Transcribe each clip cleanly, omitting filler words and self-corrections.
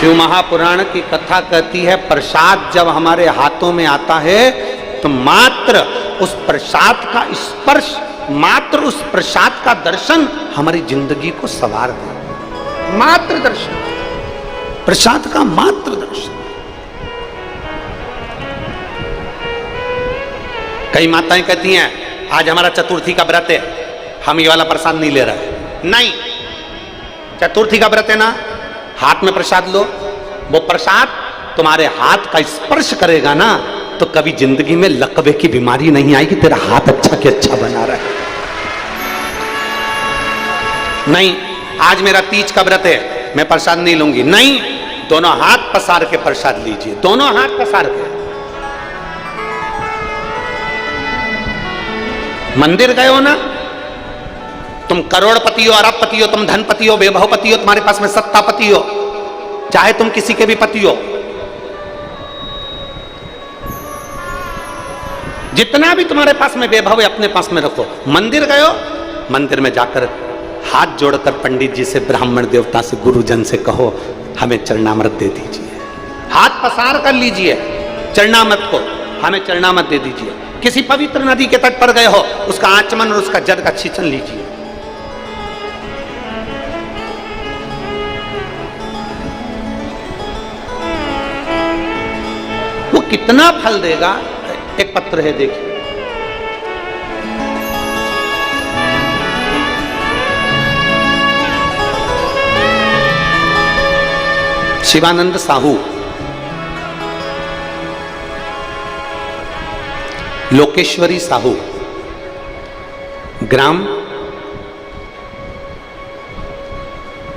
शिव महापुराण की कथा कहती है प्रसाद जब हमारे हाथों में आता है तो मात्र उस प्रसाद का स्पर्श, मात्र उस प्रसाद का दर्शन हमारी जिंदगी को संवार दे। मात्र दर्शन, प्रसाद का मात्र दर्शन। कई माताएं कहती हैं आज हमारा चतुर्थी का व्रत है, हम ये वाला प्रसाद नहीं ले रहे। नहीं, चतुर्थी का व्रत है ना, हाथ में प्रसाद लो। वो प्रसाद तुम्हारे हाथ का स्पर्श करेगा ना तो कभी जिंदगी में लकवे की बीमारी नहीं आएगी। तेरा हाथ अच्छा के अच्छा बना रहा है। नहीं, आज मेरा तीज का व्रत है, मैं प्रसाद नहीं लूंगी। नहीं, दोनों हाथ पसार के प्रसाद लीजिए, दोनों हाथ पसार के। मंदिर गए हो ना, तुम करोड़पति हो, अरबपति हो, तुम धनपति हो, वैभवपति हो, तुम्हारे पास में सत्तापति हो, चाहे तुम किसी के भी पति हो, जितना भी तुम्हारे पास में वैभव है अपने पास में रखो। मंदिर गए हो, मंदिर में जाकर हाथ जोड़कर पंडित जी से, ब्राह्मण देवता से, गुरुजन से कहो हमें चरणामृत दे दीजिए। हाथ पसार कर लीजिए चरणामृत को, हमें चरणामृत दे दीजिए। किसी पवित्र नदी के तट पर गए हो, उसका आचमन और उसका जल का छींचन लीजिए। वो कितना फल देगा। एक पत्र है, देखिए। शिवानंद साहू, लोकेश्वरी साहू, ग्राम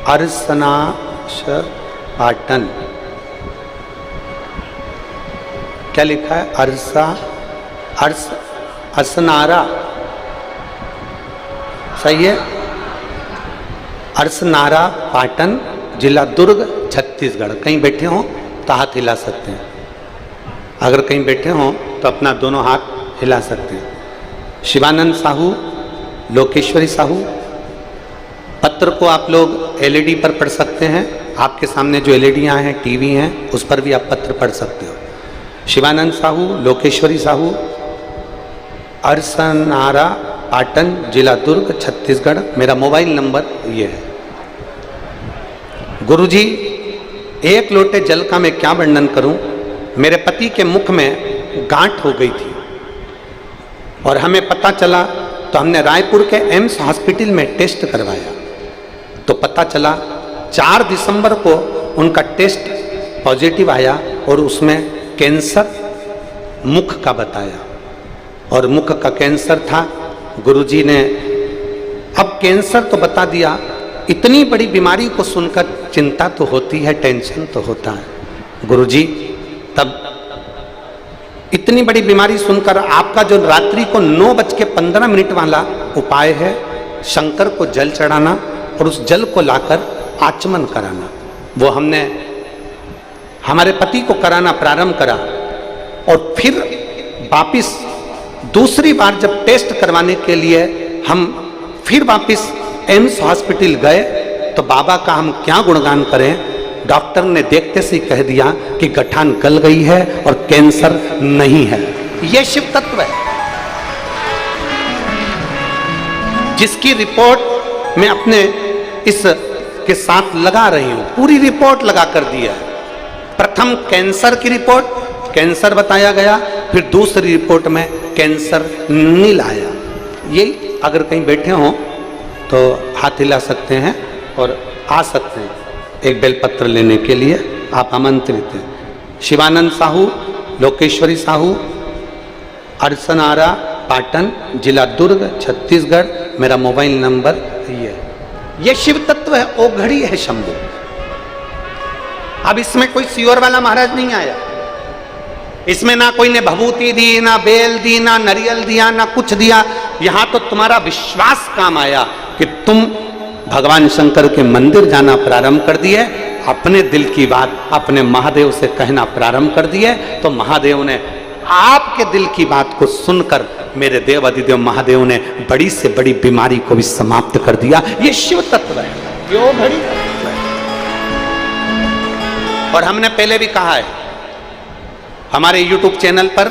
अरसनाश पाटन। क्या लिखा है? अरसनारा, सही है? अरसनारा पाटन, जिला दुर्ग, छत्तीसगढ़। कहीं बैठे हो तो हाथ हिला सकते हैं। अगर कहीं बैठे हो तो अपना दोनों हाथ हिला सकते हैं। शिवानंद साहू, लोकेश्वरी साहू। पत्र को आप लोग एलईडी पर पढ़ सकते हैं। आपके सामने जो एलईडियां हैं, टीवी हैं, उस पर भी आप पत्र पढ़ सकते हो। शिवानंद साहू, लोकेश्वरी साहू, अरसनारा पाटन, जिला दुर्ग, छत्तीसगढ़। मेरा मोबाइल नंबर ये है। गुरुजी, एक लोटे जल का मैं क्या वर्णन करूं। मेरे पति के मुख में गांठ हो गई थी और हमें पता चला तो हमने रायपुर के एम्स हॉस्पिटल में टेस्ट करवाया तो पता चला 4 दिसंबर को उनका टेस्ट पॉजिटिव आया और उसमें कैंसर मुख का बताया और मुख का कैंसर था। गुरुजी ने अब कैंसर तो बता दिया, इतनी बड़ी बीमारी को सुनकर चिंता तो होती है, टेंशन तो होता है। गुरुजी, तब इतनी बड़ी बीमारी सुनकर आपका जो रात्रि को 9:15 वाला उपाय है, शंकर को जल चढ़ाना और उस जल को लाकर आचमन कराना, वो हमने हमारे पति को कराना प्रारंभ करा। और फिर वापिस दूसरी बार जब टेस्ट करवाने के लिए हम फिर वापिस एम्स हॉस्पिटल गए तो बाबा का हम क्या गुणगान करें। डॉक्टर ने देखते से ही कह दिया कि गठान गल गई है और कैंसर नहीं है। यह शिव तत्व है जिसकी रिपोर्ट मैं अपने इस के साथ लगा रही हूं। पूरी रिपोर्ट लगा कर दी है। प्रथम कैंसर की रिपोर्ट, कैंसर बताया गया, फिर दूसरी रिपोर्ट में कैंसर नील आया। ये अगर कहीं बैठे हों तो हाथ हिला सकते हैं और आ सकते हैं एक बेलपत्र लेने के लिए, आप आमंत्रित हैं। शिवानंद साहू, लोकेश्वरी साहू, अरसनारा पाटन, जिला दुर्ग, छत्तीसगढ़। मेरा मोबाइल नंबर ये शिव तत्व है, ओ घड़ी है शंभु। अब इसमें कोई सियोर वाला महाराज नहीं आया, इसमें ना कोई ने भभूति दी, ना बेल दी, ना नारियल दिया, ना कुछ दिया। यहां तो तुम्हारा विश्वास काम आया कि तुम भगवान शंकर के मंदिर जाना प्रारंभ कर दिए, अपने दिल की बात अपने महादेव से कहना प्रारंभ कर दिए, तो महादेव ने आपके दिल की बात को सुनकर मेरे देव अधिदेव महादेव ने बड़ी से बड़ी बीमारी को भी समाप्त कर दिया। ये शिव तत्व है, यो घड़ी तत्व है। और हमने पहले भी कहा है, हमारे YouTube चैनल पर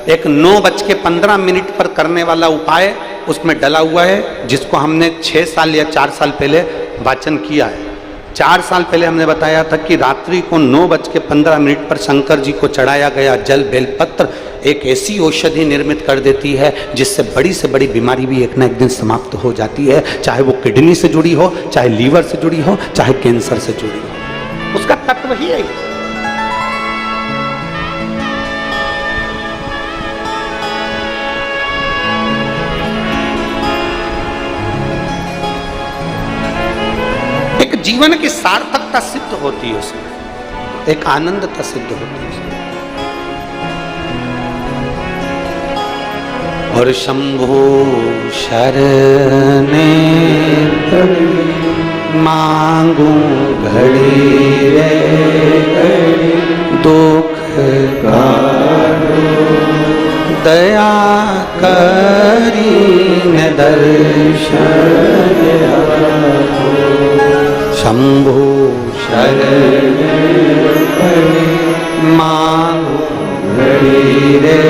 एक 9:15 पर करने वाला उपाय उसमें डला हुआ है, जिसको हमने 6 साल या 4 साल पहले वाचन किया है। 4 साल पहले हमने बताया था कि रात्रि को 9:15 पर शंकर जी को चढ़ाया गया जल बेलपत्र एक ऐसी औषधि निर्मित कर देती है जिससे बड़ी से बड़ी बीमारी भी एक ना एक दिन समाप्त हो जाती है, चाहे वो किडनी से जुड़ी हो, चाहे लीवर से जुड़ी हो, चाहे कैंसर से जुड़ी हो। उसका तत्व ही है। एक जीवन की सार्थकता सिद्ध होती है उसमें, एक आनंदता सिद्ध होती है उसमें। और शंभो शरणे मांगू घड़ी रे घड़ी दुख काटो दया करीन दर्शन शंभो शरणे मांगू घड़ी रे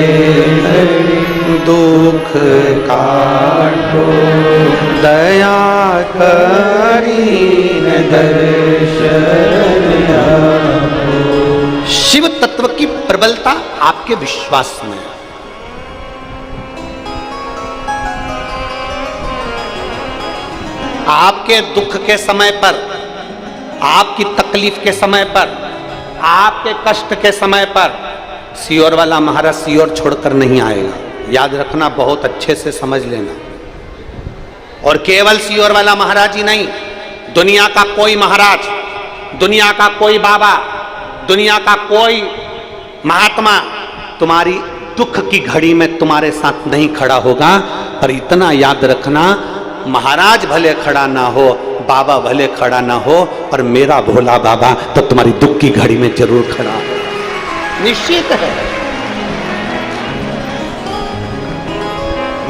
घड़ी दुख काटो दया करीन दर्शन आपो। शिव तत्व की प्रबलता आपके विश्वास में, आपके दुख के समय पर, आपकी तकलीफ के समय पर, आपके कष्ट के समय पर सियोर वाला महाराज सियोर छोड़कर नहीं आएगा। याद रखना, बहुत अच्छे से समझ लेना। और केवल सियोर वाला महाराज ही नहीं, दुनिया का कोई महाराज, दुनिया का कोई बाबा, दुनिया का कोई महात्मा तुम्हारी दुख की घड़ी में तुम्हारे साथ नहीं खड़ा होगा। पर इतना याद रखना, महाराज भले खड़ा ना हो, बाबा भले खड़ा ना हो, पर मेरा भोला बाबा तो तुम्हारी दुख की घड़ी में जरूर खड़ा हो, निश्चित है।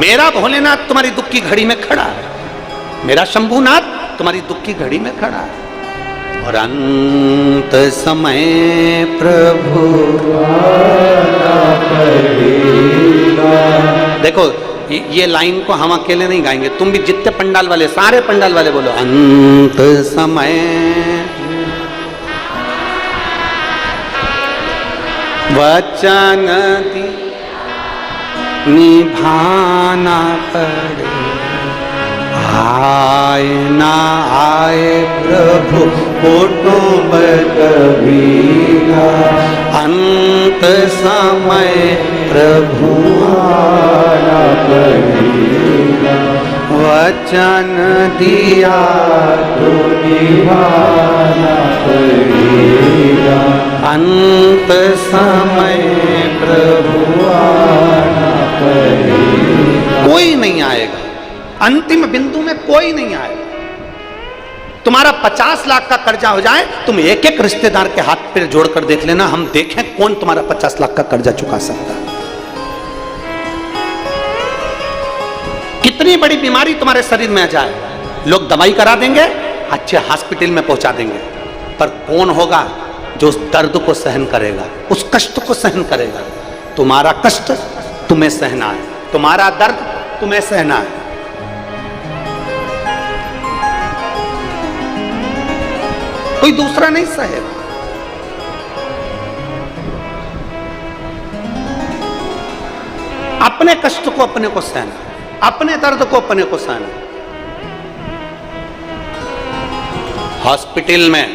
मेरा भोलेनाथ तुम्हारी दुख की घड़ी में खड़ा है, मेरा शंभुनाथ तुम्हारी दुख की घड़ी में खड़ा है। और अंत समय प्रभु देखो, ये लाइन को हम अकेले नहीं गाएंगे, तुम भी जितने पंडाल वाले, सारे पंडाल वाले बोलो, अंत समय वचन दी निभाना पड़े, आए ना आए प्रभु कुटुंब कबीरा, अंत समय प्रभु आना पड़ेगा, वचन दिया तो निभाना पड़ेगा, अंत समय प्रभु आना पड़ेगा। कोई नहीं आएगा, अंतिम बिंदु में कोई नहीं आएगा। तुम्हारा 50 लाख का कर्जा हो जाए, तुम एक एक रिश्तेदार के हाथ पैर जोड़कर देख लेना, हम देखें कौन तुम्हारा 50 लाख का कर्जा चुका सकता है। कितनी बड़ी बीमारी तुम्हारे शरीर में आ जाए, लोग दवाई करा देंगे, अच्छे हॉस्पिटल में पहुंचा देंगे, पर कौन होगा जो उस दर्द को सहन करेगा, उस कष्ट को सहन करेगा? तुम्हारा कष्ट तुम्हें सहना है, तुम्हारा दर्द तुम्हें सहना है। कोई दूसरा नहीं सहेगा। अपने कष्ट को अपने को सहना, अपने दर्द को अपने को सहना। हॉस्पिटल में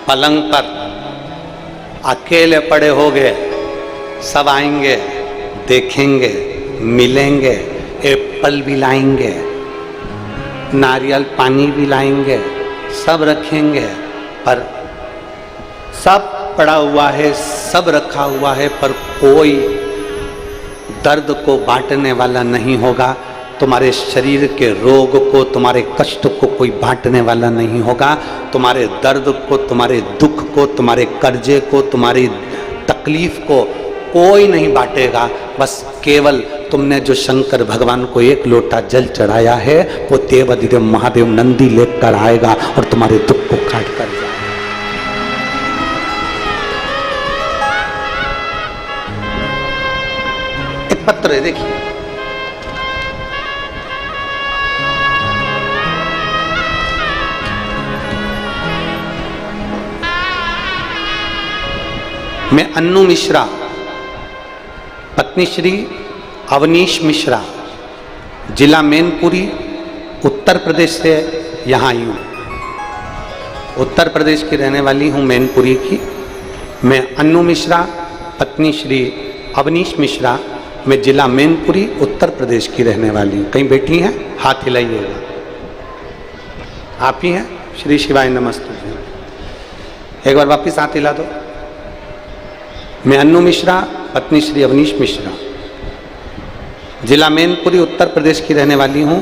पलंग पर अकेले पड़े हो गए, सब आएंगे, देखेंगे, मिलेंगे, एप्पल भी लाएंगे, नारियल पानी भी लाएंगे, सब रखेंगे, पर सब पड़ा हुआ है, सब रखा हुआ है, पर कोई दर्द को बांटने वाला नहीं होगा। तुम्हारे शरीर के रोग को, तुम्हारे कष्ट को कोई बांटने वाला नहीं होगा। तुम्हारे दर्द को, तुम्हारे दुख को, तुम्हारे कर्जे को, तुम्हारी तकलीफ को कोई नहीं बांटेगा। बस केवल तुमने जो शंकर भगवान को एक लोटा जल चढ़ाया है, वो देवाधिदेव महादेव नंदी लेकर आएगा और तुम्हारे दुख को काट कर जाएगा। पत्र है, देखिए। मैं अन्नू मिश्रा, पत्नी श्री अवनीश मिश्रा, जिला मैनपुरी, उत्तर प्रदेश से यहाँ आई हूँ। उत्तर प्रदेश की रहने वाली हूँ, मैनपुरी की। मैं अन्नू मिश्रा, पत्नी श्री अवनीश मिश्रा, मैं जिला मैनपुरी, उत्तर प्रदेश की रहने वाली हूँ। कहीं बैठी हैं? हाथ हिलाइएगा। आप ही हैं? श्री शिवाय नमस्तुभ्यं। एक बार वापिस हाथ हिला दो। मैं अन्नू मिश्रा, पत्नी श्री अवनीश मिश्रा, जिला मैनपुरी, उत्तर प्रदेश की रहने वाली हूँ।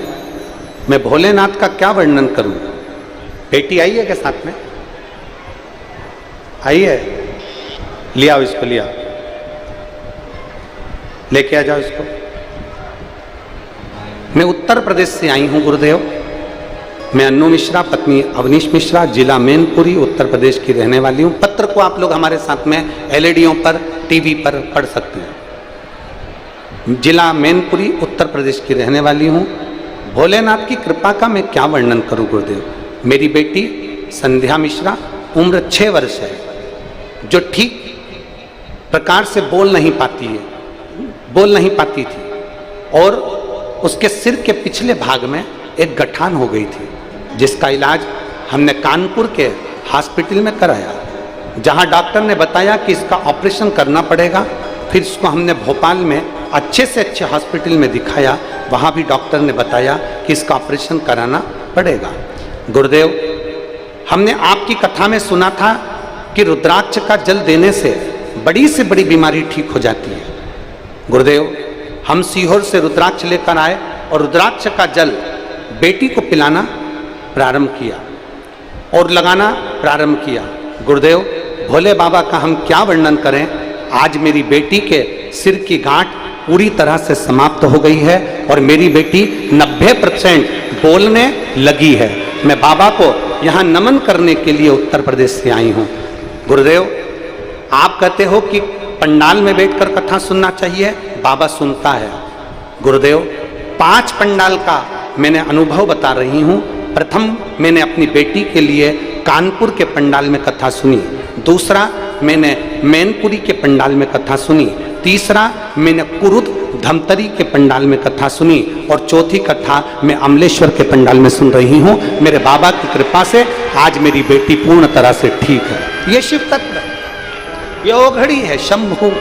मैं भोलेनाथ का क्या वर्णन करूँ? बेटी आई है क्या साथ में? आई है? लिया इसको, लिया, लेके आ जाओ इसको। मैं उत्तर प्रदेश से आई हूँ गुरुदेव। मैं अन्नू मिश्रा, पत्नी अवनीश मिश्रा, जिला मैनपुरी, उत्तर प्रदेश की रहने वाली हूँ। पत्र को आप लोग हमारे साथ में एलईडीओं पर, टीवी पर पढ़ सकते हैं। जिला मैनपुरी, उत्तर प्रदेश की रहने वाली हूँ। भोलेनाथ की कृपा का मैं क्या वर्णन करूँ गुरुदेव। मेरी बेटी संध्या मिश्रा, उम्र 6 वर्ष है, जो ठीक प्रकार से बोल नहीं पाती थी, और उसके सिर के पिछले भाग में एक गठान हो गई थी, जिसका इलाज हमने कानपुर के हॉस्पिटल में कराया, जहां डॉक्टर ने बताया कि इसका ऑपरेशन करना पड़ेगा। फिर इसको हमने भोपाल में अच्छे से अच्छे हॉस्पिटल में दिखाया, वहां भी डॉक्टर ने बताया कि इसका ऑपरेशन कराना पड़ेगा। गुरुदेव, हमने आपकी कथा में सुना था कि रुद्राक्ष का जल देने से बड़ी से बड़ी बीमारी ठीक हो जाती है। गुरुदेव, हम सीहोर से रुद्राक्ष लेकर आए और रुद्राक्ष का जल बेटी को पिलाना प्रारंभ किया और लगाना प्रारंभ किया। गुरुदेव, भोले बाबा का हम क्या वर्णन करें। आज मेरी बेटी के सिर की गांठ पूरी तरह से समाप्त हो गई है और मेरी बेटी 90% बोलने लगी है। मैं बाबा को यहाँ नमन करने के लिए उत्तर प्रदेश से आई हूँ। गुरुदेव, आप कहते हो कि पंडाल में बैठकर कथा सुनना चाहिए, बाबा सुनता है। गुरुदेव, 5 पंडाल का मैंने अनुभव बता रही हूँ। प्रथम, मैंने अपनी बेटी के लिए कानपुर के पंडाल में कथा सुनी। दूसरा, मैंने मैनपुरी के पंडाल में कथा सुनी। तीसरा, मैंने कुरुद धमतरी के पंडाल में कथा सुनी। और चौथी कथा मैं अमलेश्वर के पंडाल में सुन रही हूँ। मेरे बाबा की कृपा से आज मेरी बेटी पूर्ण तरह से ठीक है। ये शिव तत्व है, ये ओघड़ी है, शंभु।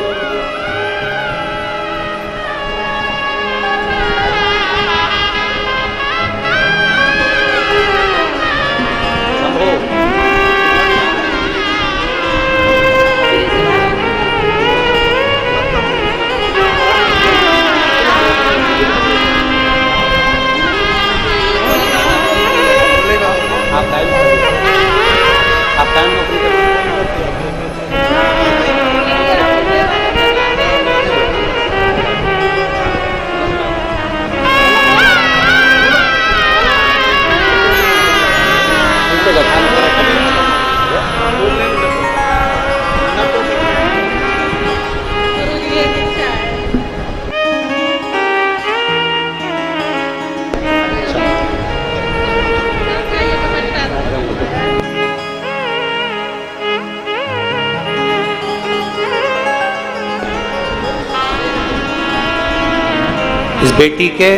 इस बेटी के,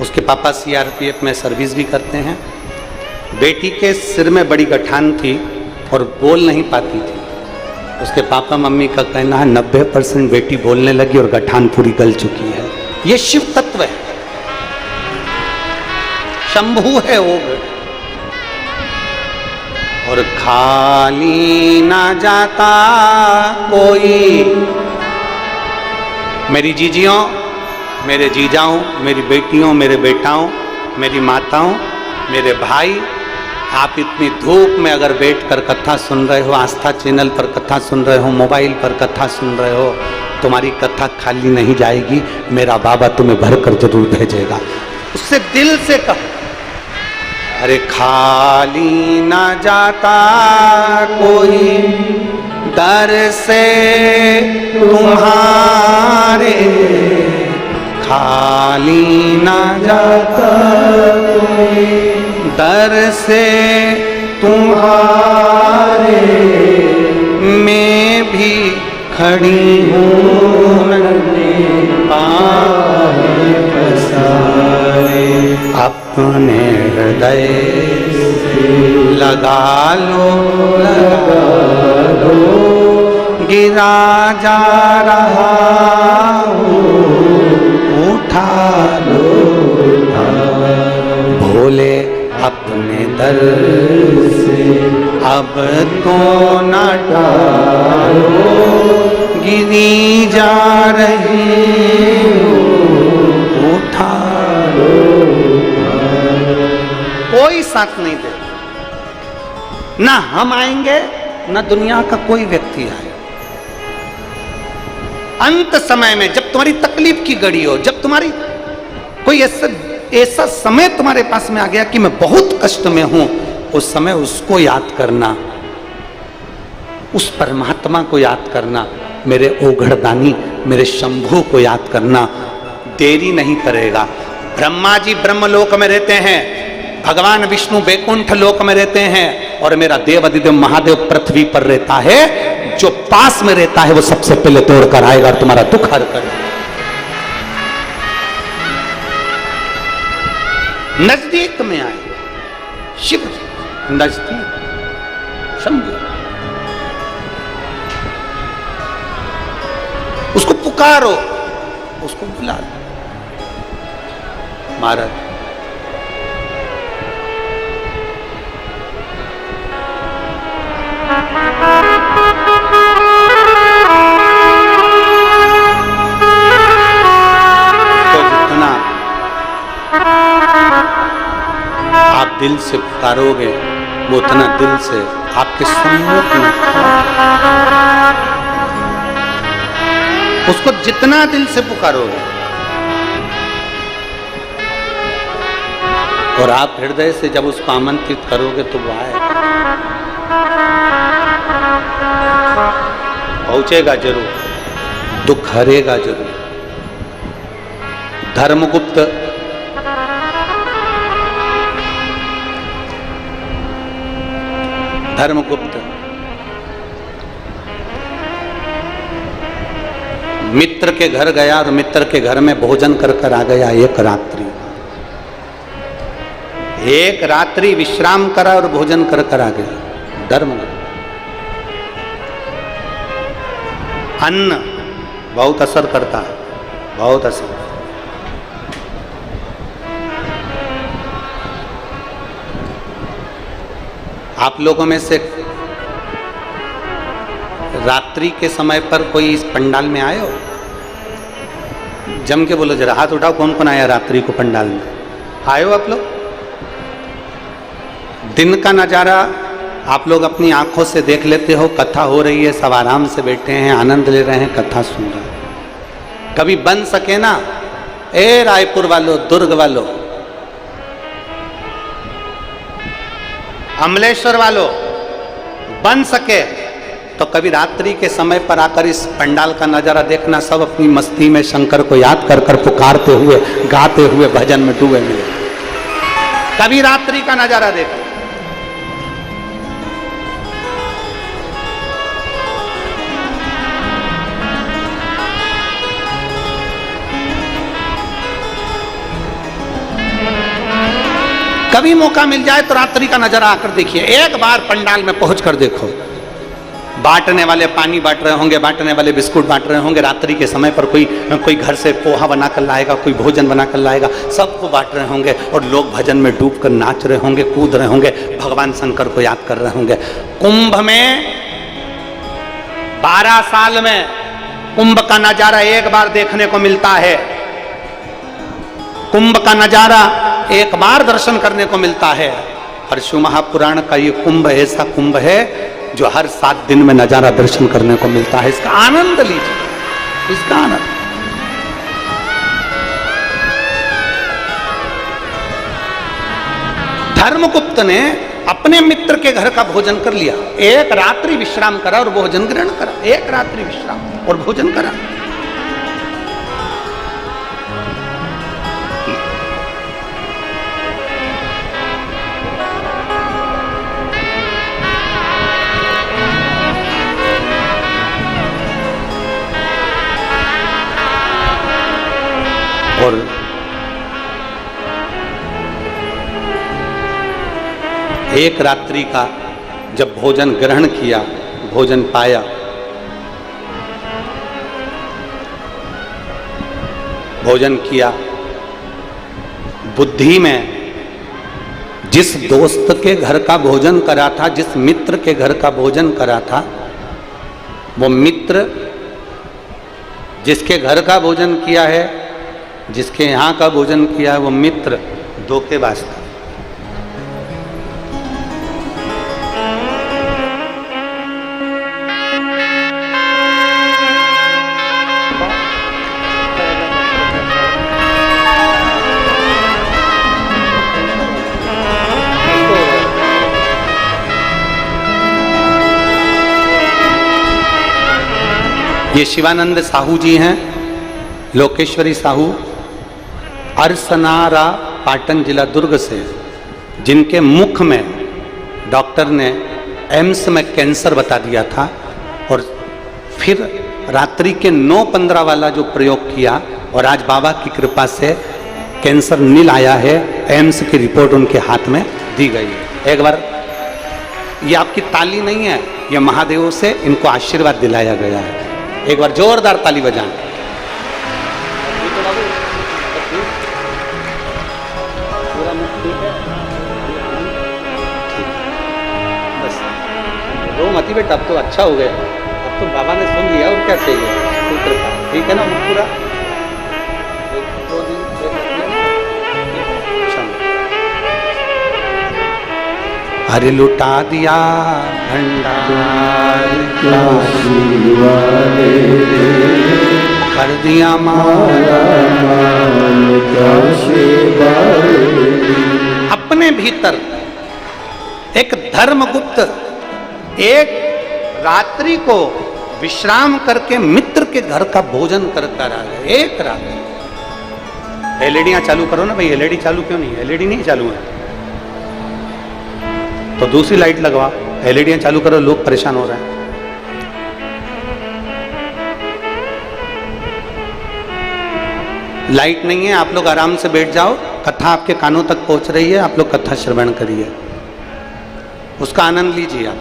उसके पापा सीआरपीएफ में सर्विस भी करते हैं। बेटी के सिर में बड़ी गठान थी और बोल नहीं पाती थी। उसके पापा मम्मी का कहना है 90% बेटी बोलने लगी और गठान पूरी गल चुकी है। ये शिव तत्व है, शंभु है वो। और खाली ना जाता कोई, मेरी जीजियों, मेरे जीजाओं, मेरी बेटियों, मेरे बेटाओं, मेरी माताओं, मेरे भाई, आप इतनी धूप में अगर बैठकर कथा सुन रहे हो, आस्था चैनल पर कथा सुन रहे हो, मोबाइल पर कथा सुन रहे हो, तुम्हारी कथा खाली नहीं जाएगी। मेरा बाबा तुम्हें भरकर जरूर भेजेगा। उससे दिल से कहो, अरे खाली ना जाता कोई, दर से तुम्हारे खाली ना जाता कोई, दर से तुम्हारे मैं भी खड़ी हूँ नन्हे पाँव पसारे, अपने हृदय से लगा लो गिरा जा रहा हूँ उठा लो, भोले अपने दर से अब तो न टालो, गिरी जा रही हूँ उठा लो। कोई साथ नहीं दे, ना हम आएंगे ना दुनिया का कोई व्यक्ति आए। अंत समय में जब तुम्हारी तकलीफ की घड़ी हो, जब तुम्हारी कोई ऐसा समय तुम्हारे पास में आ गया कि मैं बहुत कष्ट में हूं, उस समय उसको याद करना, उस परमात्मा को याद करना, मेरे ओघड़दानी मेरे शंभू को याद करना। देरी नहीं करेगा। ब्रह्मा जी ब्रह्मलोक में रहते हैं, भगवान विष्णु बैकुंठ लोक में रहते हैं, और मेरा देव अधिदेव महादेव पृथ्वी पर रहता है। जो पास में रहता है वो सबसे पहले तोड़ कर आएगा और तुम्हारा दुख हर कर। नजदीक में आए शिव, नजदीक शंभू, उसको पुकारो, उसको बुला लो। महाराज तो जितना आप दिल से पुकारोगे वो उतना दिल से आपके सम्मुख में, उसको जितना दिल से पुकारोगे और आप हृदय से जब उसको आमंत्रित करोगे तो वो आएगा, पहुंचेगा जरूर, दुख हरेगा जरूर। धर्मगुप्त मित्र के घर गया और मित्र के घर में भोजन कर कर आ गया। एक रात्रि विश्राम करा और भोजन कर कर आ गया। धर्मगुप्त अन्न बहुत असर करता है, बहुत असर। आप लोगों में से रात्रि के समय पर कोई इस पंडाल में आए हो? जम के बोलो जरा, हाथ उठाओ कौन कौन आया रात्रि को पंडाल में? आए हो आप लोग? दिन का नज़ारा आप लोग अपनी आंखों से देख लेते हो, कथा हो रही है, सब आराम से बैठे हैं, आनंद ले रहे हैं, कथा सुन रहे हैं। कभी बन सके ना, ए रायपुर वालों, दुर्ग वालों, अमलेश्वर वालों, बन सके तो कभी रात्रि के समय पर आकर इस पंडाल का नजारा देखना। सब अपनी मस्ती में शंकर को याद कर कर पुकारते हुए, गाते हुए भजन में डूबे मिले। कभी रात्रि का नजारा देखना। कभी मौका मिल जाए तो रात्रि का नजारा आकर देखिए। एक बार पंडाल में पहुंच कर देखो, बांटने वाले पानी बांट रहे होंगे, बांटने वाले बिस्कुट बांट रहे होंगे। रात्रि के समय पर कोई घर से पोहा बना कर लाएगा, कोई भोजन बना कर लाएगा, सबको बांट रहे होंगे और लोग भजन में डूब कर नाच रहे होंगे, कूद रहे होंगे, भगवान शंकर को याद कर रहे होंगे। कुंभ में 12 साल में कुंभ का नजारा एक बार देखने को मिलता है। कुंभ का नजारा एक बार दर्शन करने को मिलता है। और शिव महापुराण का ये कुंभ ऐसा कुंभ है जो हर 7 दिन में नजारा दर्शन करने को मिलता है। इसका आनंद लीजिए, इसका आनंद। धर्मगुप्त ने अपने मित्र के घर का भोजन कर लिया, एक रात्रि विश्राम करा और भोजन ग्रहण करा, एक रात्रि विश्राम और भोजन करा। और एक रात्रि का जब भोजन ग्रहण किया, भोजन पाया, भोजन किया, बुद्धि में जिस दोस्त के घर का भोजन करा था, जिस मित्र के घर का भोजन करा था, वो मित्र जिसके घर का भोजन किया है, जिसके यहाँ का भोजन किया है, वो मित्र धोखेबाज था। ये शिवानंद साहू जी हैं, लोकेश्वरी साहू, अरसनारा, पाटन जिला दुर्ग से, जिनके मुख में डॉक्टर ने एम्स में कैंसर बता दिया था और फिर रात्रि के 9:15 वाला जो प्रयोग किया और आज बाबा की कृपा से कैंसर नील आया है, एम्स की रिपोर्ट उनके हाथ में दी गई है। एक बार, ये आपकी ताली नहीं है, ये महादेव से इनको आशीर्वाद दिलाया गया है। एक बार जोरदार ताली बजाएं। पूरा मुख ठीक है, बस रो मती बेटा, अब तो अच्छा हो गया, अब तो बाबा ने सुन लिया और क्या चाहिए, ठीक है ना मुख पूरा। अरे लुटा दिया भंडार, कर दिया माला, अपने भीतर एक धर्मगुप्त एक रात्रि को विश्राम करके मित्र के घर का भोजन करता रहा। एक रात एलईडियां चालू करो ना भाई, एलईडी चालू क्यों नहीं, एलईडी नहीं चालू है तो दूसरी लाइट लगवा, एलईडियां चालू करो, लोग परेशान हो रहे हैं। लाइट नहीं है, आप लोग आराम से बैठ जाओ, कथा आपके कानों तक पहुंच रही है, आप लोग कथा श्रवण करिए, उसका आनंद लीजिए आप।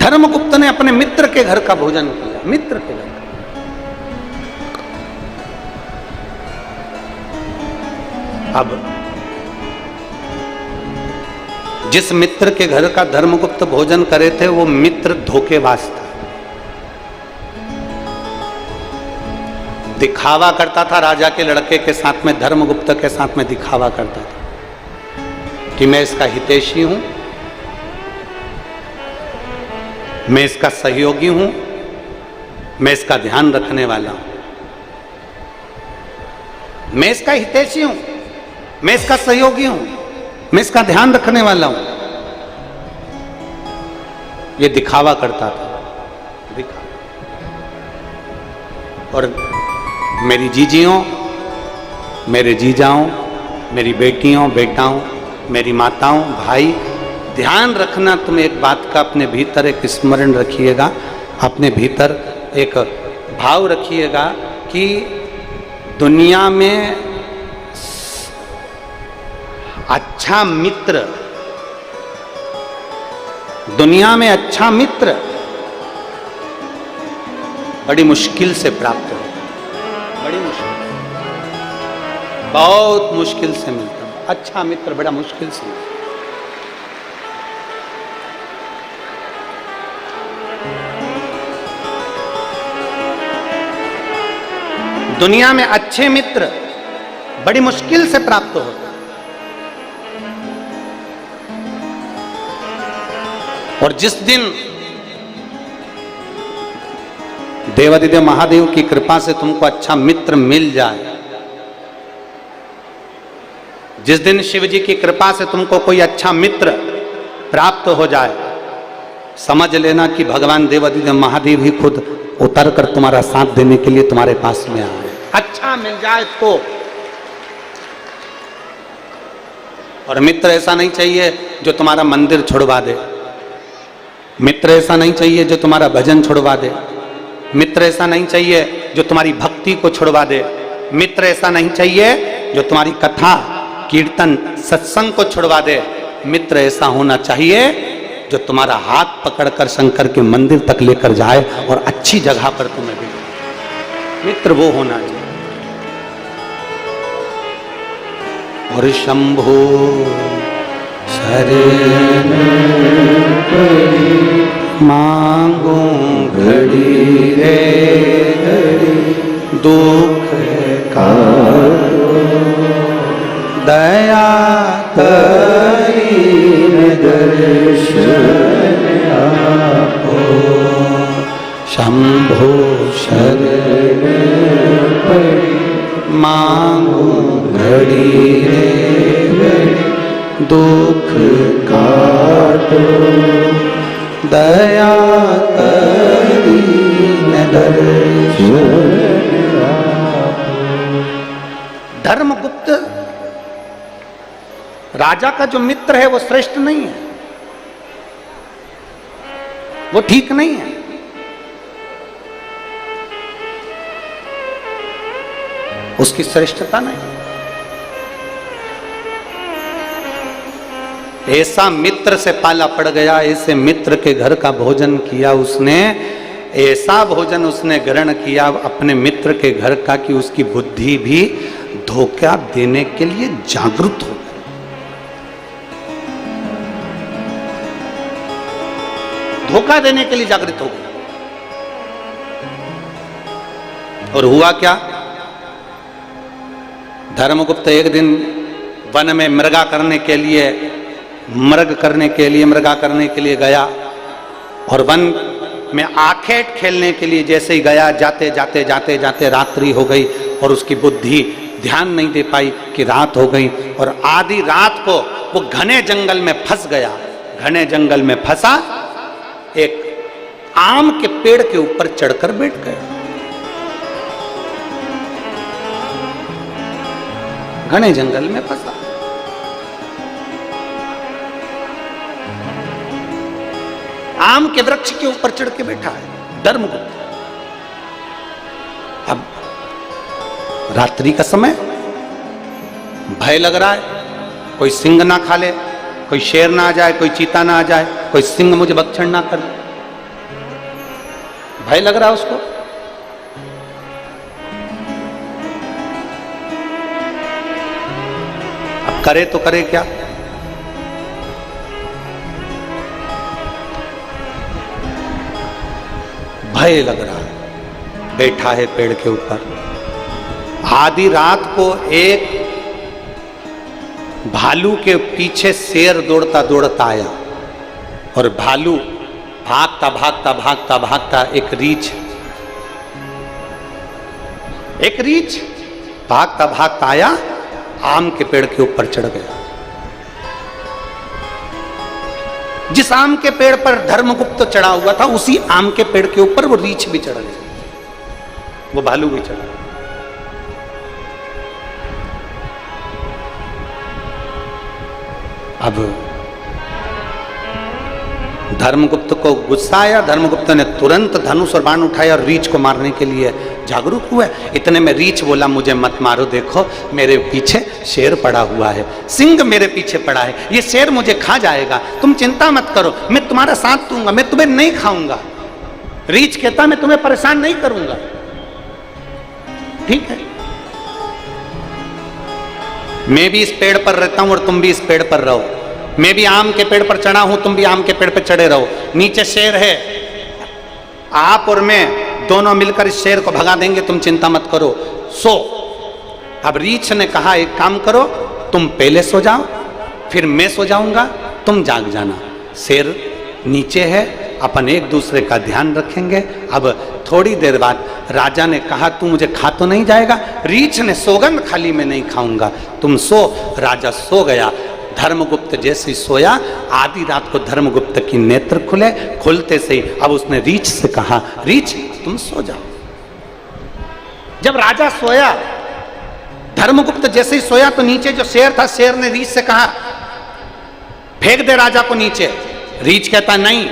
धर्मगुप्त ने अपने मित्र के घर का भोजन किया, मित्र के घर का। अब जिस मित्र के घर का धर्मगुप्त भोजन करे थे, वो मित्र धोखेबाज था, दिखावा करता था राजा के लड़के के साथ में, धर्मगुप्त के साथ में दिखावा करता था कि मैं इसका हितैषी हूं, मैं इसका सहयोगी हूं, मैं इसका ध्यान रखने वाला हूं, मैं इसका हितैषी हूं, मैं इसका सहयोगी हूं, मैं इसका ध्यान रखने वाला हूं। ये दिखावा करता था, और मेरी जीजियों, मेरे जीजाओं, मेरी बेटियों, बेटाओं, मेरी माताओं, भाई, ध्यान रखना, तुम एक बात का अपने भीतर एक स्मरण रखिएगा, अपने भीतर एक भाव रखिएगा कि दुनिया में अच्छा मित्र, दुनिया में अच्छा मित्र बड़ी मुश्किल से प्राप्त हो, बड़ी मुश्किल, बहुत मुश्किल से मिलता है अच्छा मित्र, बड़ा मुश्किल से मिलता। दुनिया में अच्छे मित्र बड़ी मुश्किल से प्राप्त होते, और देवादिदेव महादेव की कृपा से तुमको अच्छा मित्र मिल जाए, जिस दिन शिव जी की कृपा से तुमको कोई अच्छा मित्र प्राप्त हो जाए, समझ लेना कि भगवान देवादिदेव महादेव ही खुद उतर कर तुम्हारा साथ देने के लिए तुम्हारे पास में आए। अच्छा मिल जाए तो। और मित्र ऐसा नहीं चाहिए जो तुम्हारा मंदिर छुड़वा दे, मित्र ऐसा नहीं चाहिए जो तुम्हारा भजन छुड़वा दे, मित्र ऐसा नहीं चाहिए जो तुम्हारी भक्ति को छुड़वा दे, मित्र ऐसा नहीं चाहिए जो तुम्हारी कथा कीर्तन सत्संग को छुड़वा दे। मित्र ऐसा होना चाहिए जो तुम्हारा हाथ पकड़कर शंकर के मंदिर तक लेकर जाए और अच्छी जगह पर तुम्हें भी। मित्र वो होना चाहिए। और शंभो शरण मांगो घड़ी रे घड़ी, दुख का दया करीन दर्शन आपो। शंभो शरण मांगो घड़ी रे घड़ी, दुख काटो दया करीन दर्शन आपो। धर्मगुप्त राजा का जो मित्र है वो श्रेष्ठ नहीं है, वो ठीक नहीं है। उसकी श्रेष्ठता नहीं। ऐसा मित्र से पाला पड़ गया, ऐसे मित्र के घर का भोजन किया उसने, ऐसा भोजन उसने ग्रहण किया अपने मित्र के घर का कि उसकी बुद्धि भी धोखा देने के लिए जागरूक हो गई। धोखा देने के लिए जागृत हो गई। और हुआ क्या? धर्मगुप्त एक दिन वन में मृगा करने के लिए गया, और वन में आखेट खेलने के लिए जैसे ही गया, जाते जाते जाते जाते रात्रि हो गई और उसकी बुद्धि ध्यान नहीं दे पाई कि रात हो गई। और आधी रात को वो घने जंगल में फंस गया। घने जंगल में फंसा, एक आम के पेड़ के ऊपर चढ़कर बैठ गया। घने जंगल में फंसा। आम के वृक्ष के ऊपर चढ़ के बैठा है धर्मगुप्त। अब रात्रि का समय, भय लग रहा है, कोई सिंह ना खा ले, कोई शेर ना आ जाए, कोई चीता ना आ जाए, कोई सिंह मुझे भक्षण ना करे। भय लग रहा है उसको। अब करे तो करे क्या? भय लग रहा है, बैठा है पेड़ के ऊपर। आधी रात को एक भालू के पीछे शेर दौड़ता दौड़ता आया, और भालू भागता भागता भागता भागता एक रीछ भागता भागता आया, आम के पेड़ के ऊपर चढ़ गया। जिस आम के पेड़ पर धर्मगुप्त चढ़ा हुआ था, उसी आम के पेड़ के ऊपर वो रीछ भी चढ़ गया, वो भालू भी चढ़ा। अब धर्मगुप्त को गुस्सा आया। धर्मगुप्त ने तुरंत धनुष और बाण उठाया और रीछ को मारने के लिए जागरूक हुआ। इतने में रीछ बोला, मुझे मत मारो, देखो मेरे पीछे शेर पड़ा हुआ है, सिंह मेरे पीछे पड़ा है, ये शेर मुझे खा जाएगा, तुम चिंता मत करो, मैं तुम्हारा साथ दूंगा, मैं तुम्हें नहीं खाऊंगा। रीछ कहता, मैं तुम्हें परेशान नहीं करूंगा। ठीक है, मैं भी इस पेड़ पर रहता हूं और तुम भी इस पेड़ पर रहो। मैं भी आम के पेड़ पर चढ़ा हूं, तुम भी आम के पेड़ पर चढ़े रहो। नीचे शेर है, आप और मैं दोनों मिलकर इस शेर को भगा देंगे, तुम चिंता मत करो, सो। अब रीछ ने कहा, एक काम करो, तुम पहले सो जाओ, फिर मैं सो जाऊंगा, तुम जाग जाना। शेर नीचे है, अपन एक दूसरे का ध्यान रखेंगे। अब थोड़ी देर बाद राजा ने कहा, तू मुझे खा तो नहीं जाएगा? रीछ ने सौगंध खाली मैं नहीं खाऊंगा, तुम सो। राजा सो गया। धर्मगुप्त जैसे ही सोया, आधी रात को धर्मगुप्त की नेत्र खुले। खुलते से ही अब उसने रीछ से कहा, रीछ तुम सो जाओ। जब राजा सोया, धर्मगुप्त जैसे ही सोया तो नीचे जो शेर था, शेर ने रीछ से कहा, फेंक दे राजा को नीचे। रीछ कहता, नहीं,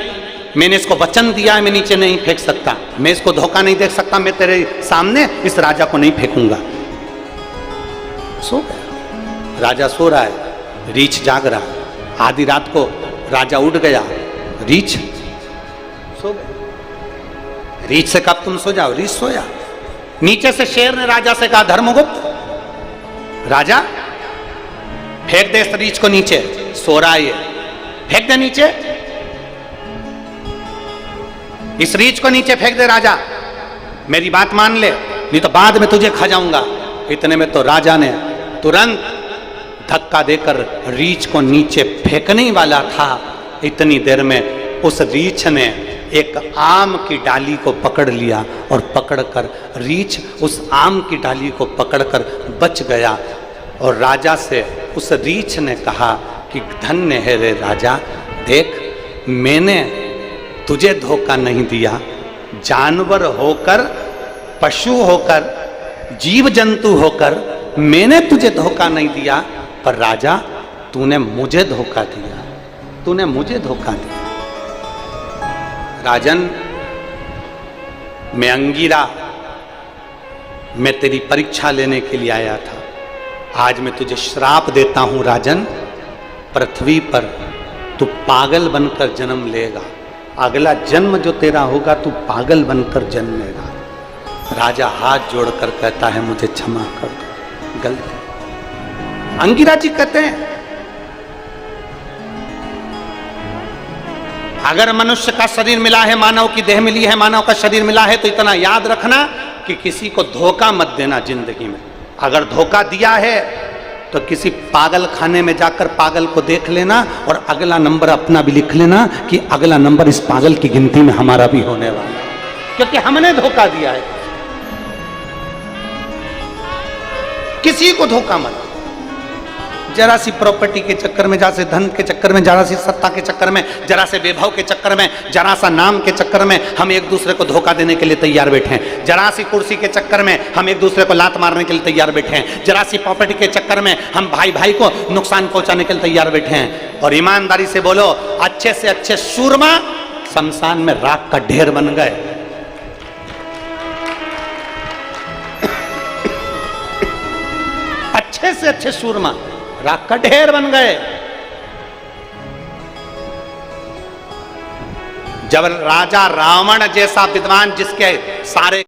मैंने इसको वचन दिया है, मैं नीचे नहीं फेंक सकता, मैं इसको धोखा नहीं दे सकता, मैं तेरे सामने इस राजा को नहीं फेंकूंगा। सो गया। राजा सो रहा है, रीछ जाग रहा। आधी रात को राजा उठ गया, रीछ सो गया। रीछ से कब तुम सो जाओ? रीछ सोया। नीचे से शेर ने राजा से कहा, धर्मगुप्त, राजा फेंक दे इस रीछ को नीचे, सो रहा है ये, फेंक दे नीचे, इस रीछ को नीचे फेंक दे राजा, मेरी बात मान ले, नहीं तो बाद में तुझे खा जाऊंगा। इतने में तो राजा ने तुरंत धक्का देकर रीछ को नीचे फेंकने वाला था। इतनी देर में उस रीछ ने एक आम की डाली को पकड़ लिया और पकड़कर रीछ उस आम की डाली को पकड़कर बच गया। और राजा से उस रीछ ने कहा कि धन्य है रे राजा, देख मैंने तुझे धोखा नहीं दिया, जानवर होकर, पशु होकर, जीव जंतु होकर मैंने तुझे धोखा नहीं दिया, पर राजा तूने मुझे धोखा दिया, तूने मुझे धोखा दिया। राजन, मैं अंगिरा, मैं तेरी परीक्षा लेने के लिए आया था। आज मैं तुझे श्राप देता हूं राजन, पृथ्वी पर तू पागल बनकर जन्म लेगा। अगला जन्म जो तेरा होगा तू पागल बनकर जन्मेगा। राजा हाथ जोड़कर कहता है, मुझे क्षमा कर दो, गलती। अंगिरा जी कहते हैं, अगर मनुष्य का शरीर मिला है, मानव की देह मिली है, मानव का शरीर मिला है, तो इतना याद रखना कि किसी को धोखा मत देना जिंदगी में। अगर धोखा दिया है तो किसी पागल खाने में जाकर पागल को देख लेना और अगला नंबर अपना भी लिख लेना कि अगला नंबर इस पागल की गिनती में हमारा भी होने वाला है, क्योंकि हमने धोखा दिया है। किसी को धोखा मत। जरा सी प्रॉपर्टी के चक्कर में, जरा से धन के चक्कर में, जरा सी सत्ता के चक्कर में, जरा से वैभव के चक्कर में, जरा सा नाम के चक्कर में हम एक दूसरे को धोखा देने के लिए तैयार बैठे हैं। जरा सी कुर्सी के चक्कर में हम एक दूसरे को लात मारने के लिए तैयार बैठे हैं। जरा सी प्रॉपर्टी के चक्कर में हम भाई भाई को नुकसान पहुंचाने के लिए तैयार बैठे हैं। और ईमानदारी से बोलो, अच्छे से अच्छे सूरमा शमशान में राख का ढेर बन गए। अच्छे से अच्छे सूरमा राख का ढेर बन गए। जब राजा रावण जैसा विद्वान, जिसके सारे